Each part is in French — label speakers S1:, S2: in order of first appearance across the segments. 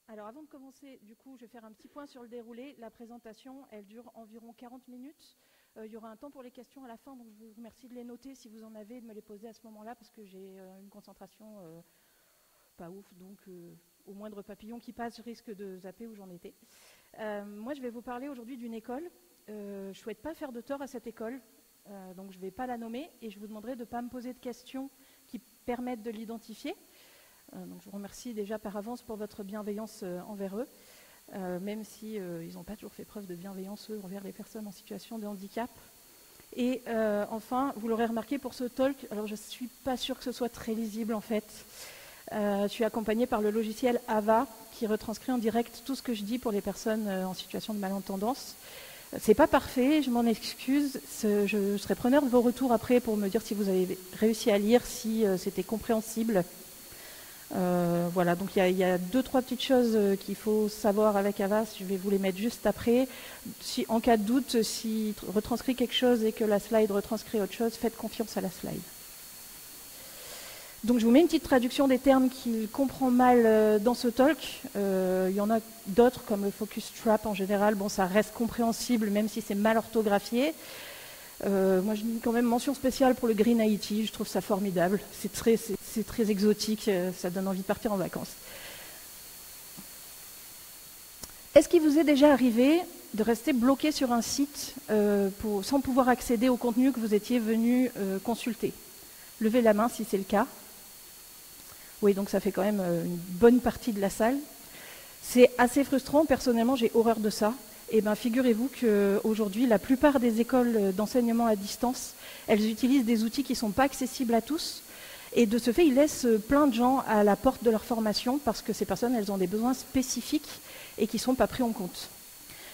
S1: Alors avant de commencer, du coup, je vais faire un petit point sur le déroulé. La présentation, elle dure environ 40 minutes. Il y aura un temps pour les questions à la fin, donc je vous remercie de les noter si vous en avez, de me les poser à ce moment-là, parce que j'ai une concentration pas ouf, donc au moindre papillon qui passe, je risque de zapper où j'en étais. Moi, je vais vous parler aujourd'hui d'une école. Je ne souhaite pas faire de tort à cette école, donc je ne vais pas la nommer, et je vous demanderai de ne pas me poser de questions qui permettent de l'identifier. Donc je vous remercie déjà par avance pour votre bienveillance envers eux, même si ils n'ont pas toujours fait preuve de bienveillance envers les personnes en situation de handicap. Et enfin, vous l'aurez remarqué pour ce talk, alors je ne suis pas sûre que ce soit très lisible en fait. Je suis accompagnée par le logiciel AVA qui retranscrit en direct tout ce que je dis pour les personnes en situation de malentendance. C'est pas parfait, je m'en excuse. Je serai preneur de vos retours après pour me dire si vous avez réussi à lire, si c'était compréhensible. Voilà, donc il y a 2-3 petites choses qu'il faut savoir avec Avas, je vais vous les mettre juste après. Si, en cas de doute, s'il retranscrit quelque chose et que la slide retranscrit autre chose, faites confiance à la slide. Donc je vous mets une petite traduction des termes qu'il comprend mal dans ce talk. Il y en a d'autres comme le focus trap en général, bon ça reste compréhensible même si c'est mal orthographié. Moi, je dis quand même mention spéciale pour le Green Haiti, je trouve ça formidable. C'est très exotique, ça donne envie de partir en vacances. Est-ce qu'il vous est déjà arrivé de rester bloqué sur un site sans pouvoir accéder au contenu que vous étiez venu consulter? Levez la main si c'est le cas. Oui, donc ça fait quand même une bonne partie de la salle. C'est assez frustrant, personnellement, j'ai horreur de ça. Eh bien, figurez-vous qu'aujourd'hui, la plupart des écoles d'enseignement à distance, elles utilisent des outils qui ne sont pas accessibles à tous. Et de ce fait, ils laissent plein de gens à la porte de leur formation parce que ces personnes, elles ont des besoins spécifiques et qui ne sont pas pris en compte.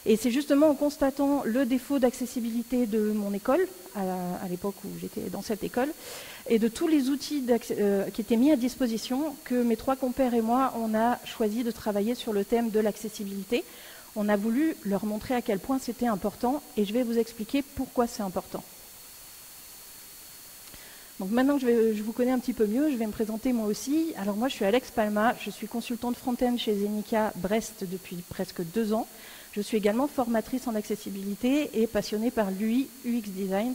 S1: Et c'est justement en constatant le défaut d'accessibilité de mon école, à l'époque où j'étais dans cette école, et de tous les outils qui étaient mis à disposition, que mes 3 compères et moi, on a choisi de travailler sur le thème de l'accessibilité. On a voulu leur montrer à quel point c'était important et je vais vous expliquer pourquoi c'est important. Donc maintenant que je vous connais un petit peu mieux, je vais me présenter moi aussi. Alors moi je suis Alex Palma, je suis consultante front-end chez Zenica Brest depuis presque 2 ans. Je suis également formatrice en accessibilité et passionnée par l'UI, UX Design.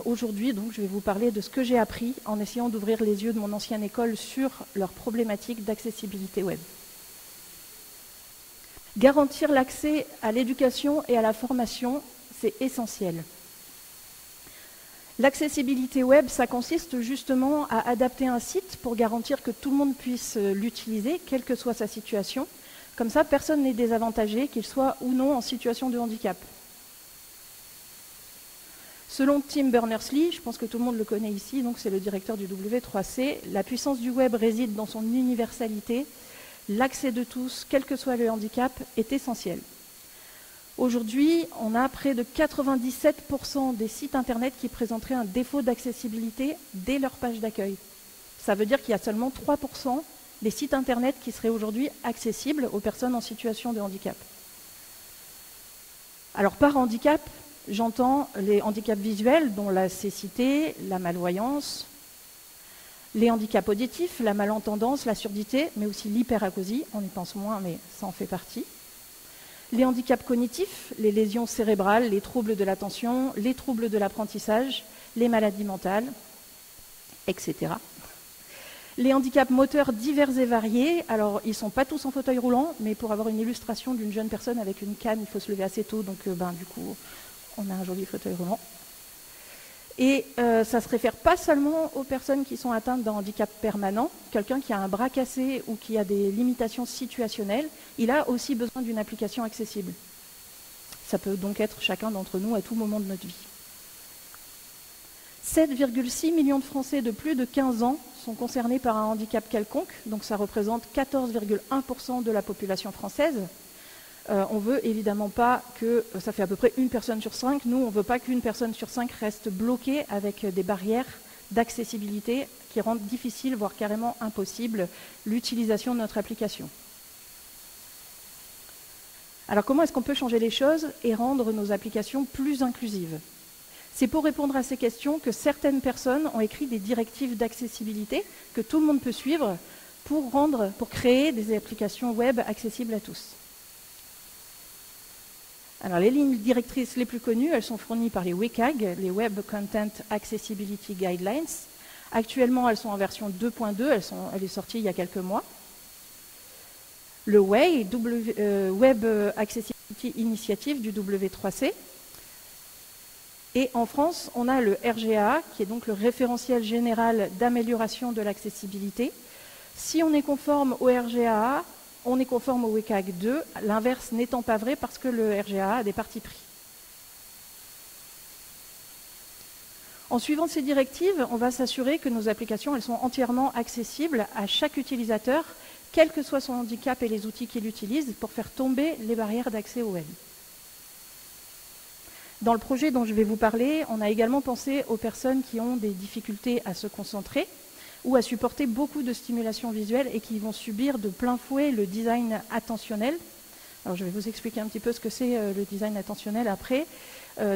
S1: Aujourd'hui donc je vais vous parler de ce que j'ai appris en essayant d'ouvrir les yeux de mon ancienne école sur leurs problématiques d'accessibilité web. Garantir l'accès à l'éducation et à la formation, c'est essentiel. L'accessibilité web, ça consiste justement à adapter un site pour garantir que tout le monde puisse l'utiliser, quelle que soit sa situation. Comme ça, personne n'est désavantagé, qu'il soit ou non en situation de handicap. Selon Tim Berners-Lee, je pense que tout le monde le connaît ici, donc c'est le directeur du W3C, la puissance du web réside dans son universalité. L'accès de tous, quel que soit le handicap, est essentiel. Aujourd'hui, on a près de 97% des sites internet qui présenteraient un défaut d'accessibilité dès leur page d'accueil. Ça veut dire qu'il y a seulement 3% des sites internet qui seraient aujourd'hui accessibles aux personnes en situation de handicap. Alors par handicap, j'entends les handicaps visuels, dont la cécité, la malvoyance, les handicaps auditifs, la malentendance, la surdité, mais aussi l'hyperacousie, on y pense moins, mais ça en fait partie. Les handicaps cognitifs, les lésions cérébrales, les troubles de l'attention, les troubles de l'apprentissage, les maladies mentales, etc. Les handicaps moteurs divers et variés, alors ils ne sont pas tous en fauteuil roulant, mais pour avoir une illustration d'une jeune personne avec une canne, il faut se lever assez tôt, donc du coup, on a un joli fauteuil roulant. Et ça ne se réfère pas seulement aux personnes qui sont atteintes d'un handicap permanent. Quelqu'un qui a un bras cassé ou qui a des limitations situationnelles, il a aussi besoin d'une application accessible. Ça peut donc être chacun d'entre nous à tout moment de notre vie. 7,6 millions de Français de plus de 15 ans sont concernés par un handicap quelconque, donc ça représente 14,1% de la population française. On ne veut évidemment pas que, ça fait à peu près 1 personne sur 5, nous on ne veut pas qu'une personne sur 5 reste bloquée avec des barrières d'accessibilité qui rendent difficile, voire carrément impossible, l'utilisation de notre application. Alors comment est-ce qu'on peut changer les choses et rendre nos applications plus inclusives? C'est pour répondre à ces questions que certaines personnes ont écrit des directives d'accessibilité que tout le monde peut suivre, pour créer des applications web accessibles à tous. Alors, les lignes directrices les plus connues, elles sont fournies par les WCAG, les Web Content Accessibility Guidelines. Actuellement, elles sont en version 2.2, elle est sortie il y a quelques mois. Le WAI, Web Accessibility Initiative du W3C. Et en France, on a le RGA, qui est donc le référentiel général d'amélioration de l'accessibilité. Si on est conforme au RGA, on est conforme au WCAG 2, l'inverse n'étant pas vrai parce que le RGA a des partis pris. En suivant ces directives, on va s'assurer que nos applications elles sont entièrement accessibles à chaque utilisateur, quel que soit son handicap et les outils qu'il utilise, pour faire tomber les barrières d'accès au web. Dans le projet dont je vais vous parler, on a également pensé aux personnes qui ont des difficultés à se concentrer ou à supporter beaucoup de stimulation visuelle et qui vont subir de plein fouet le design attentionnel. Alors je vais vous expliquer un petit peu ce que c'est le design attentionnel après.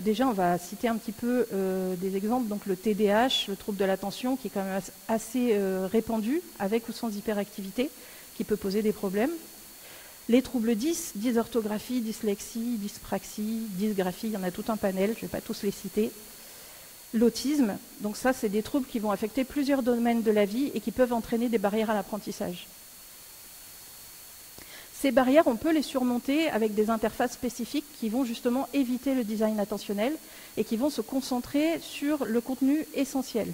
S1: Déjà, on va citer un petit peu des exemples. Donc le TDAH, le trouble de l'attention, qui est quand même assez répandu, avec ou sans hyperactivité, qui peut poser des problèmes. Les troubles dysorthographie, dyslexie, dyspraxie, dysgraphie, il y en a tout un panel, je ne vais pas tous les citer. L'autisme, donc ça, c'est des troubles qui vont affecter plusieurs domaines de la vie et qui peuvent entraîner des barrières à l'apprentissage. Ces barrières, on peut les surmonter avec des interfaces spécifiques qui vont justement éviter le design attentionnel et qui vont se concentrer sur le contenu essentiel.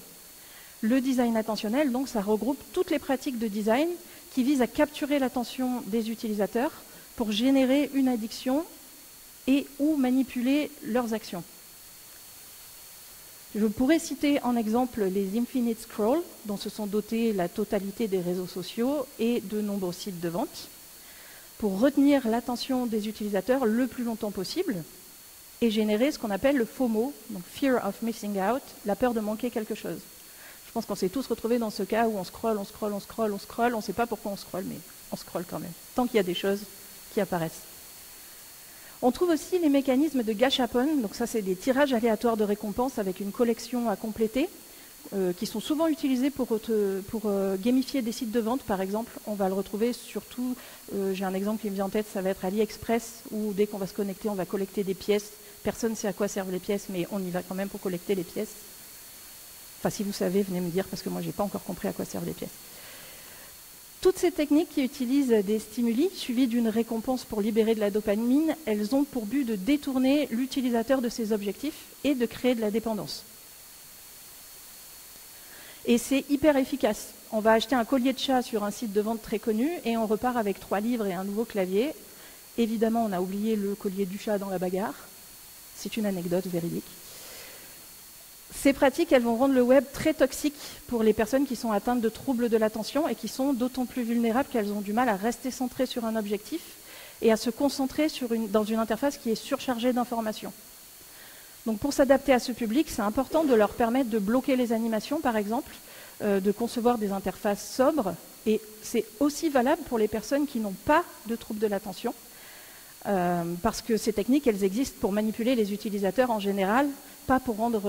S1: Le design attentionnel, donc, ça regroupe toutes les pratiques de design qui visent à capturer l'attention des utilisateurs pour générer une addiction et ou manipuler leurs actions. Je pourrais citer en exemple les Infinite Scroll, dont se sont dotés la totalité des réseaux sociaux et de nombreux sites de vente, pour retenir l'attention des utilisateurs le plus longtemps possible et générer ce qu'on appelle le FOMO, donc Fear of Missing Out, la peur de manquer quelque chose. Je pense qu'on s'est tous retrouvés dans ce cas où on scrolle, on ne sait pas pourquoi on scrolle, mais on scrolle quand même, tant qu'il y a des choses qui apparaissent. On trouve aussi les mécanismes de gachapon, donc ça c'est des tirages aléatoires de récompenses avec une collection à compléter, qui sont souvent utilisés pour gamifier des sites de vente, par exemple. On va le retrouver surtout, j'ai un exemple qui me vient en tête, ça va être AliExpress, où dès qu'on va se connecter, on va collecter des pièces. Personne ne sait à quoi servent les pièces, mais on y va quand même pour collecter les pièces. Enfin, si vous savez, venez me dire, parce que moi, je n'ai pas encore compris à quoi servent les pièces. Toutes ces techniques qui utilisent des stimuli suivis d'une récompense pour libérer de la dopamine, elles ont pour but de détourner l'utilisateur de ses objectifs et de créer de la dépendance. Et c'est hyper efficace. On va acheter un collier de chat sur un site de vente très connu et on repart avec 3 livres et un nouveau clavier. Évidemment, on a oublié le collier du chat dans la bagarre. C'est une anecdote véridique. Ces pratiques, elles vont rendre le web très toxique pour les personnes qui sont atteintes de troubles de l'attention et qui sont d'autant plus vulnérables qu'elles ont du mal à rester centrées sur un objectif et à se concentrer dans une interface qui est surchargée d'informations. Donc pour s'adapter à ce public, c'est important de leur permettre de bloquer les animations, par exemple, de concevoir des interfaces sobres. Et c'est aussi valable pour les personnes qui n'ont pas de troubles de l'attention, parce que ces techniques, elles existent pour manipuler les utilisateurs en général, pas pour rendre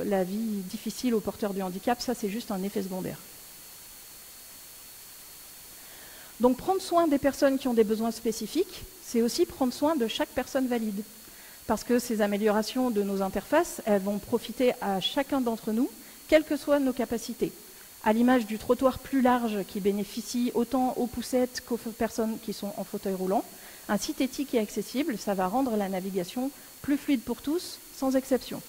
S1: la vie difficile aux porteurs du handicap. Ça, c'est juste un effet secondaire. Donc prendre soin des personnes qui ont des besoins spécifiques, c'est aussi prendre soin de chaque personne valide. Parce que ces améliorations de nos interfaces, elles vont profiter à chacun d'entre nous, quelles que soient nos capacités. À l'image du trottoir plus large qui bénéficie autant aux poussettes qu'aux personnes qui sont en fauteuil roulant, un site éthique et accessible, ça va rendre la navigation plus fluide pour tous, sans exception.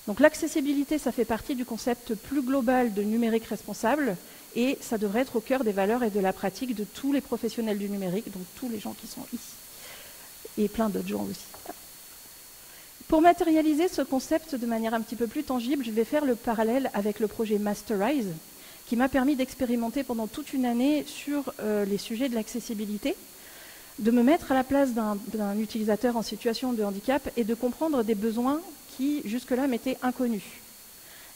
S1: Donc l'accessibilité, ça fait partie du concept plus global de numérique responsable et ça devrait être au cœur des valeurs et de la pratique de tous les professionnels du numérique, donc tous les gens qui sont ici. Et plein d'autres gens aussi. Pour matérialiser ce concept de manière un petit peu plus tangible, je vais faire le parallèle avec le projet Masterize, qui m'a permis d'expérimenter pendant toute une année sur les sujets de l'accessibilité, de me mettre à la place d'un utilisateur en situation de handicap et de comprendre des besoins qui, jusque-là, m'étaient inconnus.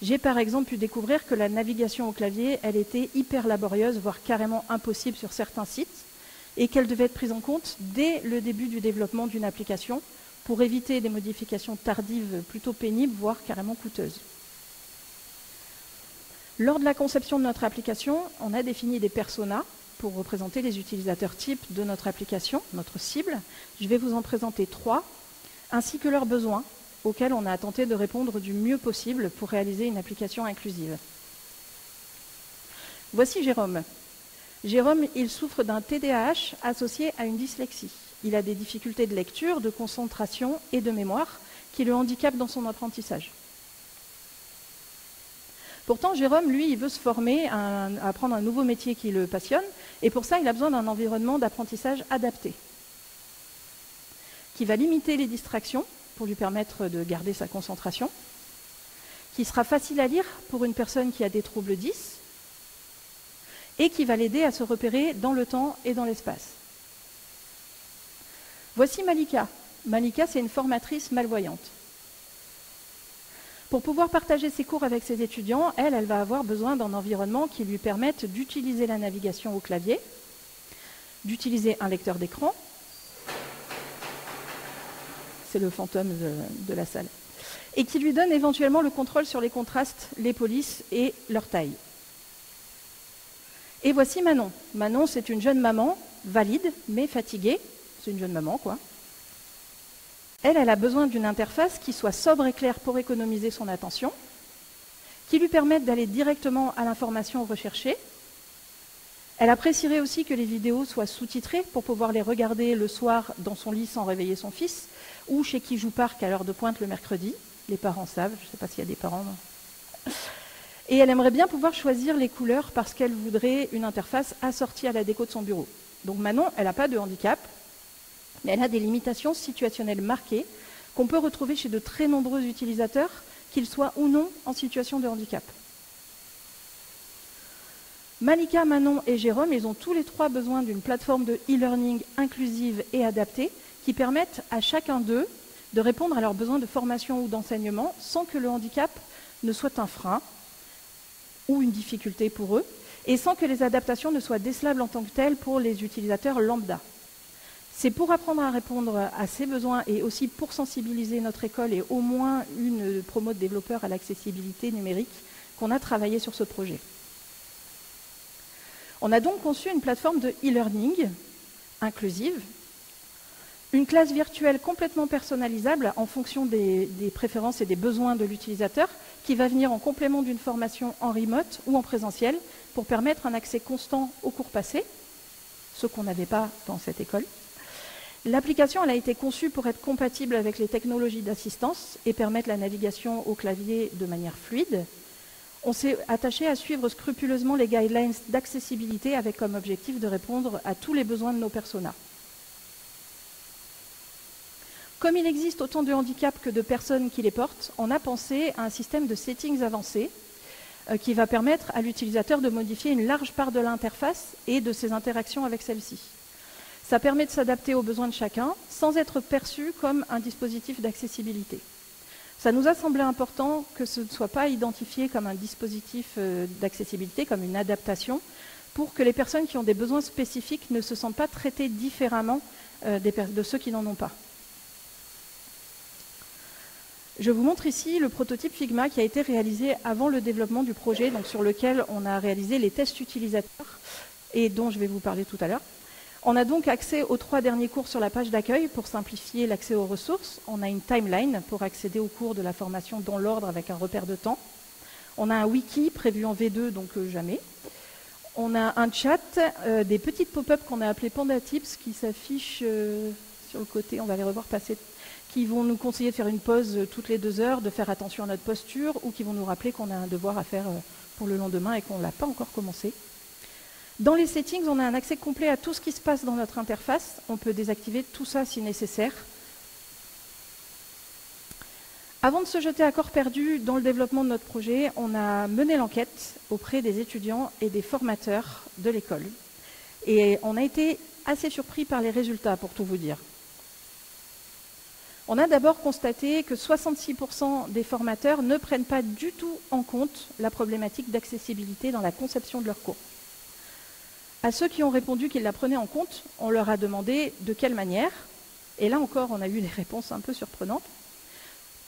S1: J'ai par exemple pu découvrir que la navigation au clavier, elle était hyper laborieuse, voire carrément impossible sur certains sites, et qu'elle devait être prise en compte dès le début du développement d'une application pour éviter des modifications tardives plutôt pénibles, voire carrément coûteuses. Lors de la conception de notre application, on a défini des personas pour représenter les utilisateurs types de notre application, notre cible. Je vais vous en présenter 3, ainsi que leurs besoins, auxquels on a tenté de répondre du mieux possible pour réaliser une application inclusive. Voici Jérôme. Jérôme, il souffre d'un TDAH associé à une dyslexie. Il a des difficultés de lecture, de concentration et de mémoire qui le handicapent dans son apprentissage. Pourtant, Jérôme, lui, il veut se former à apprendre un nouveau métier qui le passionne, et pour ça, il a besoin d'un environnement d'apprentissage adapté, qui va limiter les distractions pour lui permettre de garder sa concentration, qui sera facile à lire pour une personne qui a des troubles 10, et qui va l'aider à se repérer dans le temps et dans l'espace. Voici Malika. Malika, c'est une formatrice malvoyante. Pour pouvoir partager ses cours avec ses étudiants, elle va avoir besoin d'un environnement qui lui permette d'utiliser la navigation au clavier, d'utiliser un lecteur d'écran. C'est le fantôme de la salle. Et qui lui donne éventuellement le contrôle sur les contrastes, les polices et leur taille. Et voici Manon. Manon, c'est une jeune maman, valide, mais fatiguée. C'est une jeune maman, quoi. Elle a besoin d'une interface qui soit sobre et claire pour économiser son attention, qui lui permette d'aller directement à l'information recherchée. Elle apprécierait aussi que les vidéos soient sous-titrées pour pouvoir les regarder le soir dans son lit sans réveiller son fils, ou chez qui joue parc à l'heure de pointe le mercredi. Les parents savent, je ne sais pas s'il y a des parents. Non. Et elle aimerait bien pouvoir choisir les couleurs parce qu'elle voudrait une interface assortie à la déco de son bureau. Donc Manon, elle n'a pas de handicap, mais elle a des limitations situationnelles marquées qu'on peut retrouver chez de très nombreux utilisateurs, qu'ils soient ou non en situation de handicap. Malika, Manon et Jérôme, ils ont tous les 3 besoin d'une plateforme de e-learning inclusive et adaptée qui permette à chacun d'eux de répondre à leurs besoins de formation ou d'enseignement sans que le handicap ne soit un frein ou une difficulté pour eux et sans que les adaptations ne soient décelables en tant que telles pour les utilisateurs lambda. C'est pour apprendre à répondre à ces besoins et aussi pour sensibiliser notre école et au moins une promo de développeurs à l'accessibilité numérique qu'on a travaillé sur ce projet. On a donc conçu une plateforme de e-learning inclusive, une classe virtuelle complètement personnalisable en fonction des préférences et des besoins de l'utilisateur qui va venir en complément d'une formation en remote ou en présentiel pour permettre un accès constant aux cours passés, ce qu'on n'avait pas dans cette école. L'application a été conçue pour être compatible avec les technologies d'assistance et permettre la navigation au clavier de manière fluide. On s'est attaché à suivre scrupuleusement les guidelines d'accessibilité avec comme objectif de répondre à tous les besoins de nos personas. Comme il existe autant de handicaps que de personnes qui les portent, on a pensé à un système de settings avancé qui va permettre à l'utilisateur de modifier une large part de l'interface et de ses interactions avec celle-ci. Ça permet de s'adapter aux besoins de chacun sans être perçu comme un dispositif d'accessibilité. Ça nous a semblé important que ce ne soit pas identifié comme un dispositif d'accessibilité, comme une adaptation, pour que les personnes qui ont des besoins spécifiques ne se sentent pas traitées différemment de ceux qui n'en ont pas. Je vous montre ici le prototype Figma qui a été réalisé avant le développement du projet, donc sur lequel on a réalisé les tests utilisateurs et dont je vais vous parler tout à l'heure. On a donc accès aux 3 derniers cours sur la page d'accueil pour simplifier l'accès aux ressources. On a une timeline pour accéder aux cours de la formation dans l'ordre avec un repère de temps. On a un wiki prévu en V2, donc jamais. On a un chat, des petites pop-up qu'on a appelées Panda Tips qui s'affichent sur le côté, on va les revoir passer, qui vont nous conseiller de faire une pause toutes les 2 heures, de faire attention à notre posture ou qui vont nous rappeler qu'on a un devoir à faire pour le lendemain et qu'on ne l'a pas encore commencé. Dans les settings, on a un accès complet à tout ce qui se passe dans notre interface. On peut désactiver tout ça si nécessaire. Avant de se jeter à corps perdu dans le développement de notre projet, on a mené l'enquête auprès des étudiants et des formateurs de l'école. Et on a été assez surpris par les résultats, pour tout vous dire. On a d'abord constaté que 66% des formateurs ne prennent pas du tout en compte la problématique d'accessibilité dans la conception de leurs cours. À ceux qui ont répondu qu'ils la prenaient en compte, on leur a demandé de quelle manière. Et là encore, on a eu des réponses un peu surprenantes.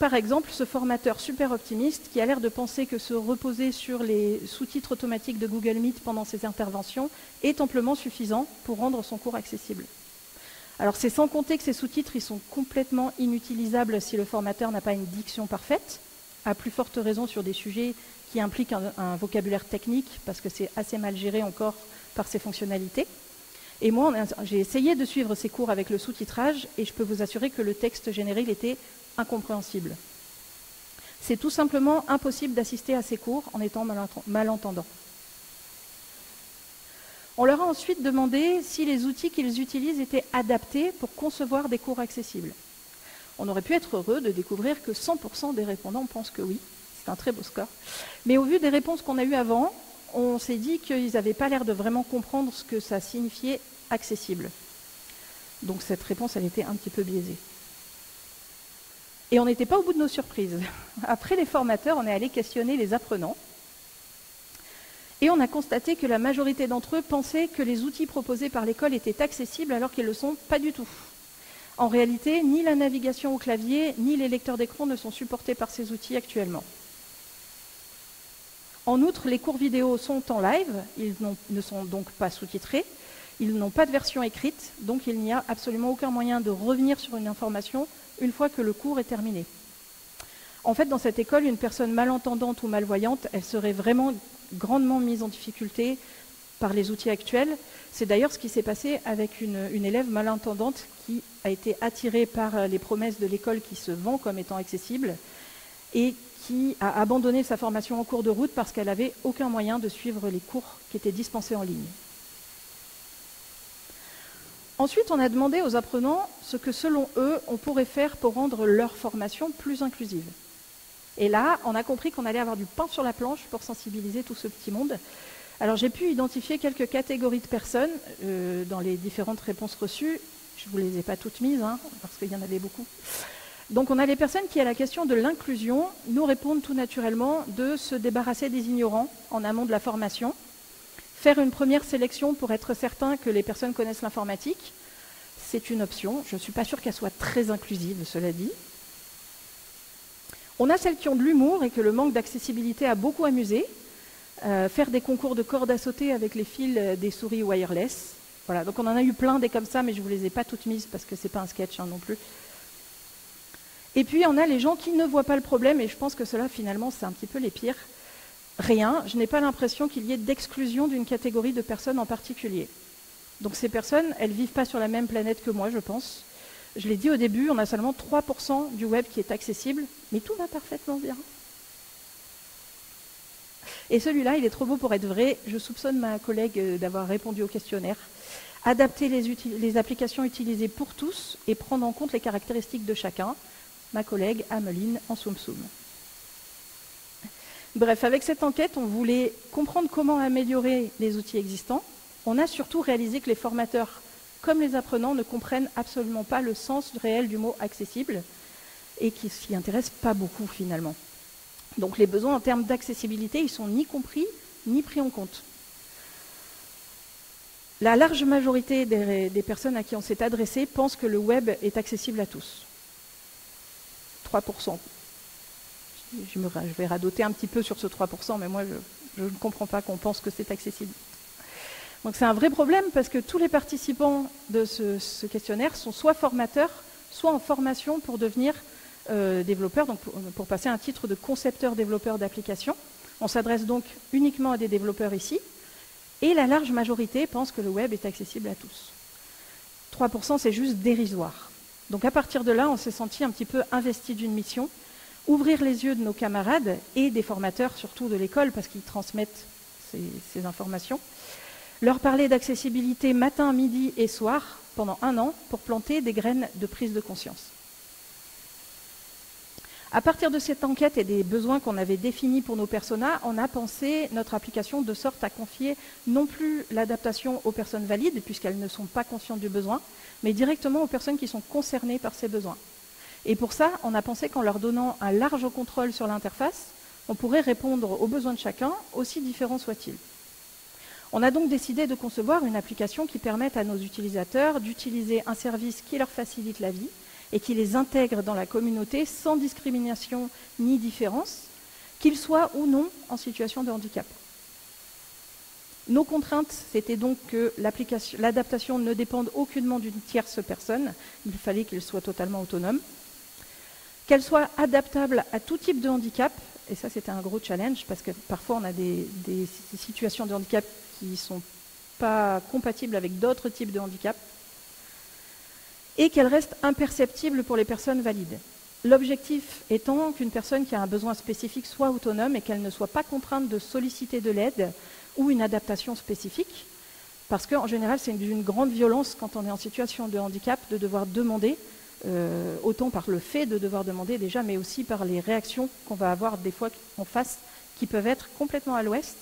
S1: Par exemple, ce formateur super optimiste qui a l'air de penser que se reposer sur les sous-titres automatiques de Google Meet pendant ses interventions est amplement suffisant pour rendre son cours accessible. Alors c'est sans compter que ces sous-titres ils sont complètement inutilisables si le formateur n'a pas une diction parfaite, à plus forte raison sur des sujets qui impliquent un vocabulaire technique, parce que c'est assez mal géré encore par ses fonctionnalités. Et moi, j'ai essayé de suivre ces cours avec le sous-titrage, et je peux vous assurer que le texte généré était incompréhensible. C'est tout simplement impossible d'assister à ces cours en étant malentendant. On leur a ensuite demandé si les outils qu'ils utilisent étaient adaptés pour concevoir des cours accessibles. On aurait pu être heureux de découvrir que 100% des répondants pensent que oui. C'est un très beau score. Mais au vu des réponses qu'on a eues avant, on s'est dit qu'ils n'avaient pas l'air de vraiment comprendre ce que ça signifiait accessible. Donc cette réponse, elle était un petit peu biaisée. Et on n'était pas au bout de nos surprises. Après les formateurs, on est allé questionner les apprenants. Et on a constaté que la majorité d'entre eux pensaient que les outils proposés par l'école étaient accessibles alors qu'ils ne le sont pas du tout. En réalité, ni la navigation au clavier, ni les lecteurs d'écran ne sont supportés par ces outils actuellement. En outre, les cours vidéo sont en live, ils ne sont donc pas sous-titrés, ils n'ont pas de version écrite, donc il n'y a absolument aucun moyen de revenir sur une information une fois que le cours est terminé. En fait, dans cette école, une personne malentendante ou malvoyante, elle serait vraiment grandement mise en difficulté par les outils actuels. C'est d'ailleurs ce qui s'est passé avec une élève malentendante qui a été attirée par les promesses de l'école qui se vend comme étant accessible et qui a abandonné sa formation en cours de route parce qu'elle n'avait aucun moyen de suivre les cours qui étaient dispensés en ligne. Ensuite, on a demandé aux apprenants ce que, selon eux, on pourrait faire pour rendre leur formation plus inclusive. Et là, on a compris qu'on allait avoir du pain sur la planche pour sensibiliser tout ce petit monde. Alors, j'ai pu identifier quelques catégories de personnes dans les différentes réponses reçues. Je ne vous les ai pas toutes mises, parce qu'il y en avait beaucoup. Donc, on a les personnes qui, à la question de l'inclusion, nous répondent tout naturellement de se débarrasser des ignorants en amont de la formation, faire une première sélection pour être certain que les personnes connaissent l'informatique. C'est une option. Je ne suis pas sûre qu'elle soit très inclusive, cela dit. On a celles qui ont de l'humour et que le manque d'accessibilité a beaucoup amusé. Faire des concours de cordes à sauter avec les fils des souris wireless. Voilà, donc on en a eu plein des comme ça, mais je ne vous les ai pas toutes mises parce que ce n'est pas un sketch non plus. Et puis on a les gens qui ne voient pas le problème, et je pense que cela finalement c'est un petit peu les pires. Rien, je n'ai pas l'impression qu'il y ait d'exclusion d'une catégorie de personnes en particulier. Donc ces personnes, elles ne vivent pas sur la même planète que moi, je pense. Je l'ai dit au début, on a seulement 3% du web qui est accessible, mais tout va parfaitement bien. Et celui-là, il est trop beau pour être vrai. Je soupçonne ma collègue d'avoir répondu au questionnaire. Adapter les applications utilisées pour tous et prendre en compte les caractéristiques de chacun. Ma collègue Ameline en Soum Soum. Bref, avec cette enquête, on voulait comprendre comment améliorer les outils existants. On a surtout réalisé que les formateurs, comme les apprenants, ne comprennent absolument pas le sens réel du mot accessible et qui s'y intéressent pas beaucoup finalement. Donc les besoins en termes d'accessibilité, ils sont ni compris ni pris en compte. La large majorité des personnes à qui on s'est adressé pensent que le web est accessible à tous. 3%. Je vais radoter un petit peu sur ce 3%, mais moi, je ne comprends pas qu'on pense que c'est accessible. Donc c'est un vrai problème parce que tous les participants de ce questionnaire sont soit formateurs, soit en formation pour devenir développeurs, donc pour passer un titre de concepteur-développeur d'application. On s'adresse donc uniquement à des développeurs ici, et la large majorité pense que le web est accessible à tous. 3%, c'est juste dérisoire. Donc à partir de là, on s'est senti un petit peu investi d'une mission, ouvrir les yeux de nos camarades et des formateurs, surtout de l'école, parce qu'ils transmettent ces informations, leur parler d'accessibilité matin, midi et soir pendant 1 an pour planter des graines de prise de conscience. À partir de cette enquête et des besoins qu'on avait définis pour nos personas, on a pensé notre application de sorte à confier non plus l'adaptation aux personnes valides, puisqu'elles ne sont pas conscientes du besoin, mais directement aux personnes qui sont concernées par ces besoins. Et pour ça, on a pensé qu'en leur donnant un large contrôle sur l'interface, on pourrait répondre aux besoins de chacun, aussi différents soient-ils. On a donc décidé de concevoir une application qui permette à nos utilisateurs d'utiliser un service qui leur facilite la vie et qui les intègre dans la communauté sans discrimination ni différence, qu'ils soient ou non en situation de handicap. Nos contraintes, c'était donc que l'adaptation ne dépende aucunement d'une tierce personne, il fallait qu'elle soit totalement autonome, qu'elle soit adaptable à tout type de handicap, et ça c'était un gros challenge parce que parfois on a des situations de handicap qui ne sont pas compatibles avec d'autres types de handicap, et qu'elle reste imperceptible pour les personnes valides. L'objectif étant qu'une personne qui a un besoin spécifique soit autonome et qu'elle ne soit pas contrainte de solliciter de l'aide ou une adaptation spécifique, parce qu'en général c'est d'une grande violence quand on est en situation de handicap de devoir demander, autant par le fait de devoir demander déjà, mais aussi par les réactions qu'on va avoir des fois en face qui peuvent être complètement à l'ouest.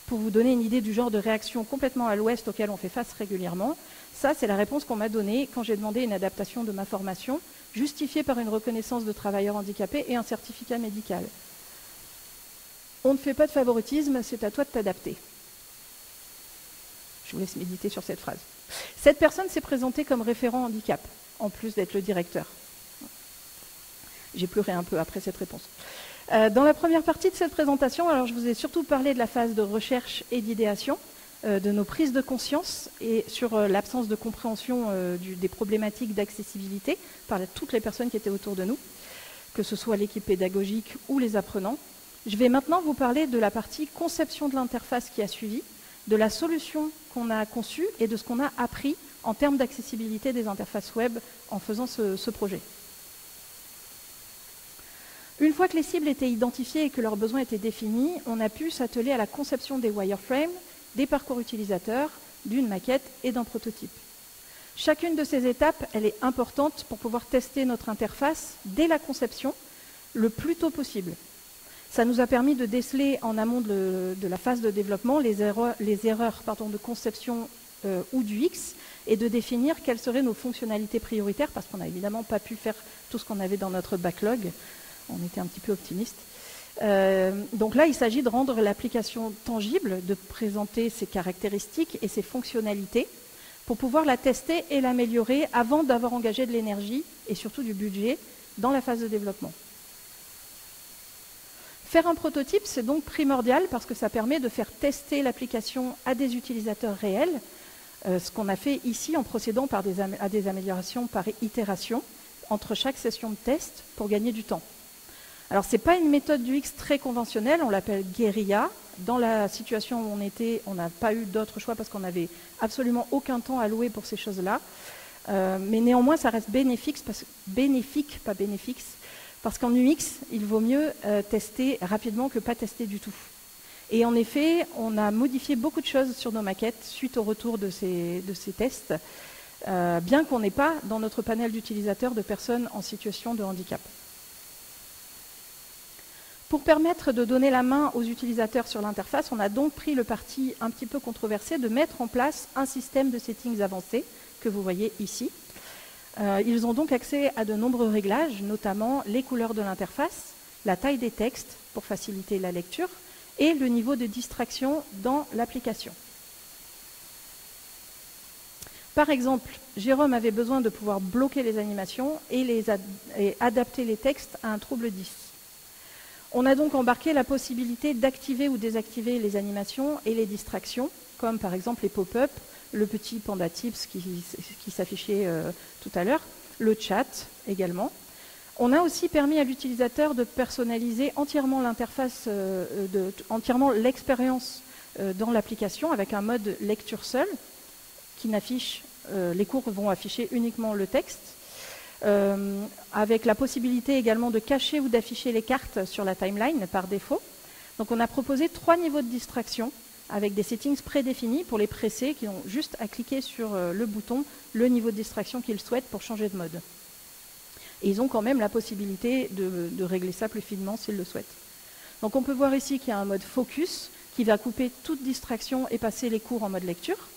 S1: Pour vous donner une idée du genre de réaction complètement à l'ouest auquel on fait face régulièrement, ça c'est la réponse qu'on m'a donnée quand j'ai demandé une adaptation de ma formation, justifiée par une reconnaissance de travailleur handicapé et un certificat médical. On ne fait pas de favoritisme, c'est à toi de t'adapter. Je vous laisse méditer sur cette phrase. Cette personne s'est présentée comme référent handicap, en plus d'être le directeur. J'ai pleuré un peu après cette réponse. Dans la première partie de cette présentation, alors je vous ai surtout parlé de la phase de recherche et d'idéation, de nos prises de conscience et sur l'absence de compréhension des problématiques d'accessibilité par toutes les personnes qui étaient autour de nous, que ce soit l'équipe pédagogique ou les apprenants. Je vais maintenant vous parler de la partie conception de l'interface qui a suivi, de la solution qu'on a conçue et de ce qu'on a appris en termes d'accessibilité des interfaces web en faisant ce projet. Une fois que les cibles étaient identifiées et que leurs besoins étaient définis, on a pu s'atteler à la conception des wireframes, des parcours utilisateurs, d'une maquette et d'un prototype. Chacune de ces étapes, elle est importante pour pouvoir tester notre interface dès la conception le plus tôt possible. Ça nous a permis de déceler en amont de la phase de développement les erreurs de conception ou du X et de définir quelles seraient nos fonctionnalités prioritaires parce qu'on n'a évidemment pas pu faire tout ce qu'on avait dans notre backlog. On était un petit peu optimiste. Donc là, il s'agit de rendre l'application tangible, de présenter ses caractéristiques et ses fonctionnalités pour pouvoir la tester et l'améliorer avant d'avoir engagé de l'énergie et surtout du budget dans la phase de développement. Faire un prototype, c'est donc primordial parce que ça permet de faire tester l'application à des utilisateurs réels, ce qu'on a fait ici en procédant à des améliorations par itération entre chaque session de test pour gagner du temps. Alors, ce n'est pas une méthode du X très conventionnelle, on l'appelle guérilla. Dans la situation où on était, on n'a pas eu d'autre choix parce qu'on n'avait absolument aucun temps alloué pour ces choses-là. Mais néanmoins, ça reste bénéfique, parce qu'en UX, il vaut mieux tester rapidement que pas tester du tout. Et en effet, on a modifié beaucoup de choses sur nos maquettes suite au retour de ces tests, bien qu'on n'ait pas dans notre panel d'utilisateurs de personnes en situation de handicap. Pour permettre de donner la main aux utilisateurs sur l'interface, on a donc pris le parti un petit peu controversé de mettre en place un système de settings avancé que vous voyez ici. Ils ont donc accès à de nombreux réglages, notamment les couleurs de l'interface, la taille des textes pour faciliter la lecture et le niveau de distraction dans l'application. Par exemple, Jérôme avait besoin de pouvoir bloquer les animations et adapter les textes à un trouble 10. On a donc embarqué la possibilité d'activer ou désactiver les animations et les distractions, comme par exemple les pop-up, le petit panda tips qui s'affichait tout à l'heure, le chat également. On a aussi permis à l'utilisateur de personnaliser entièrement l'interface, entièrement l'expérience dans l'application avec un mode lecture seule qui n'affiche, les cours vont afficher uniquement le texte. Avec la possibilité également de cacher ou d'afficher les cartes sur la timeline par défaut. Donc on a proposé 3 niveaux de distraction avec des settings prédéfinis pour les pressés qui ont juste à cliquer sur le bouton, le niveau de distraction qu'ils souhaitent pour changer de mode. Et ils ont quand même la possibilité de régler ça plus finement s'ils le souhaitent. Donc on peut voir ici qu'il y a un mode focus qui va couper toute distraction et passer les cours en mode lecture.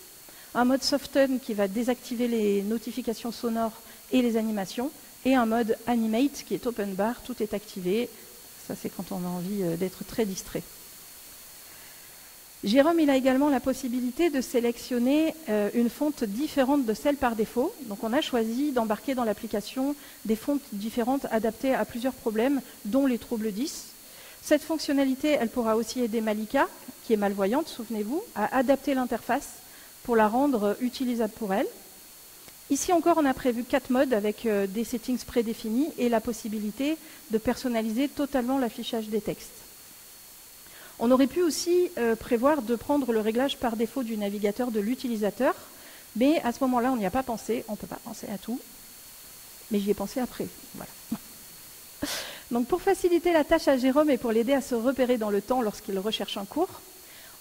S1: Un mode soften qui va désactiver les notifications sonores et les animations, et un mode animate qui est open bar, tout est activé. Ça, c'est quand on a envie d'être très distrait. Jérôme, il a également la possibilité de sélectionner une fonte différente de celle par défaut. Donc on a choisi d'embarquer dans l'application des fontes différentes adaptées à plusieurs problèmes, dont les troubles 10. Cette fonctionnalité, elle pourra aussi aider Malika, qui est malvoyante, souvenez-vous, à adapter l'interface pour la rendre utilisable pour elle. Ici encore, on a prévu 4 modes avec des settings prédéfinis et la possibilité de personnaliser totalement l'affichage des textes. On aurait pu aussi prévoir de prendre le réglage par défaut du navigateur de l'utilisateur, mais à ce moment-là, on n'y a pas pensé. On ne peut pas penser à tout, mais j'y ai pensé après. Voilà. Donc pour faciliter la tâche à Jérôme et pour l'aider à se repérer dans le temps lorsqu'il recherche un cours,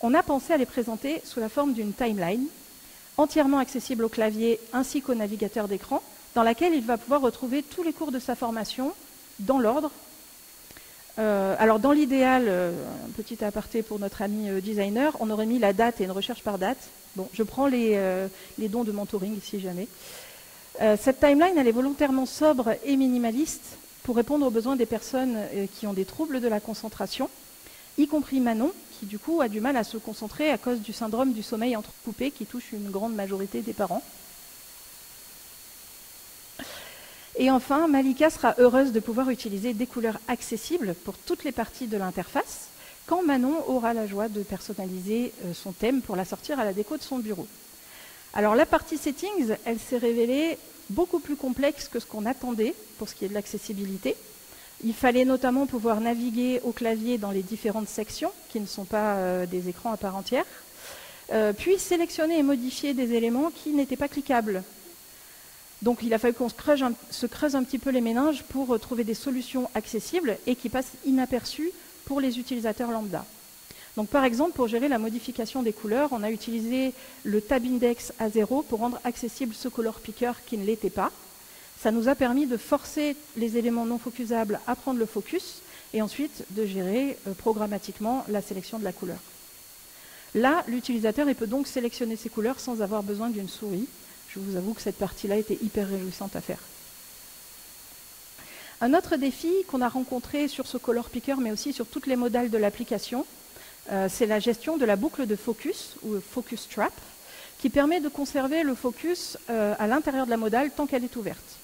S1: on a pensé à les présenter sous la forme d'une timeline, entièrement accessible au clavier ainsi qu'au navigateur d'écran, dans laquelle il va pouvoir retrouver tous les cours de sa formation dans l'ordre. Alors dans l'idéal, un petit aparté pour notre ami designer, on aurait mis la date et une recherche par date. Bon, je prends les dons de mentoring si jamais. Cette timeline, elle est volontairement sobre et minimaliste pour répondre aux besoins des personnes qui ont des troubles de la concentration, y compris Manon, qui du coup a du mal à se concentrer à cause du syndrome du sommeil entrecoupé qui touche une grande majorité des parents. Et enfin, Malika sera heureuse de pouvoir utiliser des couleurs accessibles pour toutes les parties de l'interface, quand Manon aura la joie de personnaliser son thème pour la sortir à la déco de son bureau. Alors la partie settings, elle s'est révélée beaucoup plus complexe que ce qu'on attendait pour ce qui est de l'accessibilité. Il fallait notamment pouvoir naviguer au clavier dans les différentes sections, qui ne sont pas des écrans à part entière, puis sélectionner et modifier des éléments qui n'étaient pas cliquables. Donc il a fallu qu'on se creuse un petit peu les méninges pour trouver des solutions accessibles et qui passent inaperçues pour les utilisateurs lambda. Donc par exemple, pour gérer la modification des couleurs, on a utilisé le tab index à 0 pour rendre accessible ce color picker qui ne l'était pas. Ça nous a permis de forcer les éléments non focusables à prendre le focus et ensuite de gérer programmatiquement la sélection de la couleur. Là, l'utilisateur peut donc sélectionner ses couleurs sans avoir besoin d'une souris. Je vous avoue que cette partie-là était hyper réjouissante à faire. Un autre défi qu'on a rencontré sur ce color picker, mais aussi sur toutes les modales de l'application, c'est la gestion de la boucle de focus, ou focus trap, qui permet de conserver le focus à l'intérieur de la modale tant qu'elle est ouverte.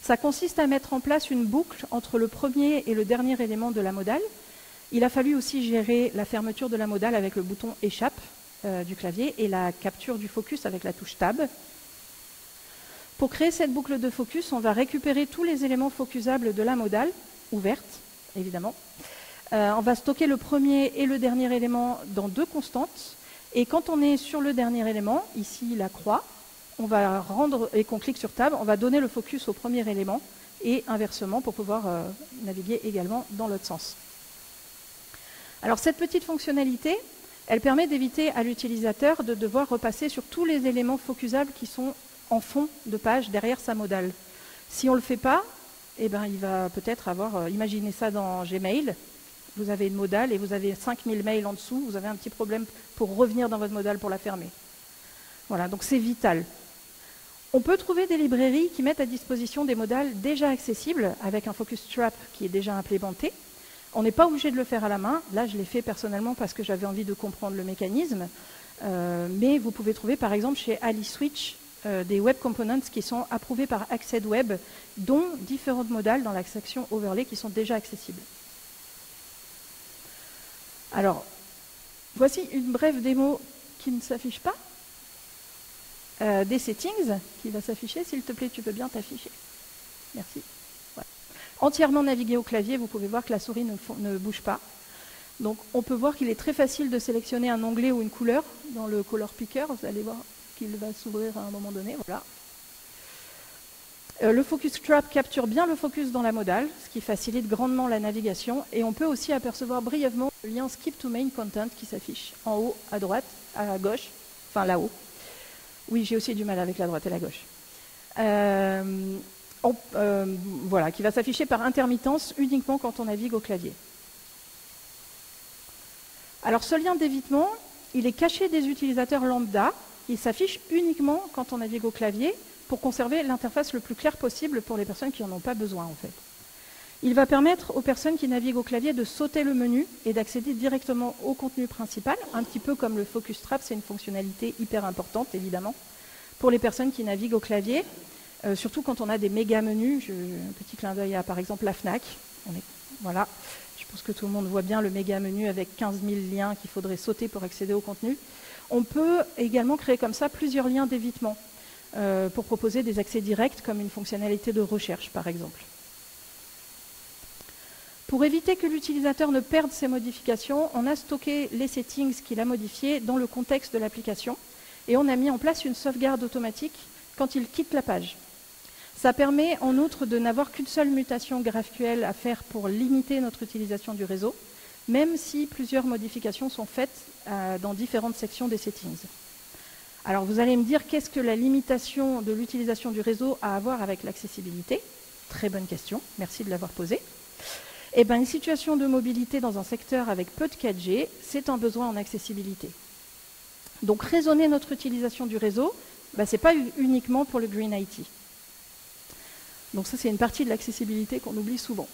S1: Ça consiste à mettre en place une boucle entre le premier et le dernier élément de la modale. Il a fallu aussi gérer la fermeture de la modale avec le bouton échappe du clavier et la capture du focus avec la touche tab. Pour créer cette boucle de focus, on va récupérer tous les éléments focusables de la modale, ouverte, évidemment. On va stocker le premier et le dernier élément dans 2 constantes. Et quand on est sur le dernier élément, ici la croix, on va rendre, et qu'on clique sur Tab, on va donner le focus au premier élément et inversement pour pouvoir naviguer également dans l'autre sens. Alors cette petite fonctionnalité, elle permet d'éviter à l'utilisateur de devoir repasser sur tous les éléments focusables qui sont en fond de page derrière sa modale. Si on ne le fait pas, eh ben, il va peut-être avoir, imaginez ça dans Gmail, vous avez une modale et vous avez 5000 mails en dessous, vous avez un petit problème pour revenir dans votre modale pour la fermer. Voilà, donc c'est vital. On peut trouver des librairies qui mettent à disposition des modales déjà accessibles avec un focus trap qui est déjà implémenté. On n'est pas obligé de le faire à la main. Là, je l'ai fait personnellement parce que j'avais envie de comprendre le mécanisme. Mais vous pouvez trouver, par exemple, chez AliSwitch, des web components qui sont approuvés par Acced Web, dont différentes modales dans la section Overlay qui sont déjà accessibles. Alors, voici une brève démo qui ne s'affiche pas, des settings qui va s'afficher. S'il te plaît, tu peux bien t'afficher. Merci. Voilà. Entièrement navigué au clavier, vous pouvez voir que la souris ne bouge pas. Donc, on peut voir qu'il est très facile de sélectionner un onglet ou une couleur dans le color picker. Vous allez voir qu'il va s'ouvrir à un moment donné. Voilà. Le focus trap capture bien le focus dans la modale, ce qui facilite grandement la navigation. Et on peut aussi apercevoir brièvement le lien Skip to Main Content qui s'affiche en haut, à droite, à gauche, enfin là-haut. Oui, j'ai aussi du mal avec la droite et la gauche. Voilà, qui va s'afficher par intermittence uniquement quand on navigue au clavier. Alors ce lien d'évitement, il est caché des utilisateurs lambda. Il s'affiche uniquement quand on navigue au clavier pour conserver l'interface le plus claire possible pour les personnes qui n'en ont pas besoin en fait. Il va permettre aux personnes qui naviguent au clavier de sauter le menu et d'accéder directement au contenu principal, un petit peu comme le Focus Trap, c'est une fonctionnalité hyper importante, évidemment, pour les personnes qui naviguent au clavier, surtout quand on a des méga menus. Un petit clin d'œil à, par exemple, la FNAC. Voilà, je pense que tout le monde voit bien le méga menu avec 15 000 liens qu'il faudrait sauter pour accéder au contenu. On peut également créer comme ça plusieurs liens d'évitement pour proposer des accès directs, comme une fonctionnalité de recherche, par exemple. Pour éviter que l'utilisateur ne perde ses modifications, on a stocké les settings qu'il a modifiés dans le contexte de l'application et on a mis en place une sauvegarde automatique quand il quitte la page. Ça permet en outre de n'avoir qu'une seule mutation GraphQL à faire pour limiter notre utilisation du réseau, même si plusieurs modifications sont faites dans différentes sections des settings. Alors vous allez me dire, qu'est-ce que la limitation de l'utilisation du réseau a à voir avec l'accessibilité? Très bonne question, merci de l'avoir posée. Eh bien, une situation de mobilité dans un secteur avec peu de 4G, c'est un besoin en accessibilité. Donc, raisonner notre utilisation du réseau, ce n'est pas uniquement pour le Green IT. Donc ça, c'est une partie de l'accessibilité qu'on oublie souvent.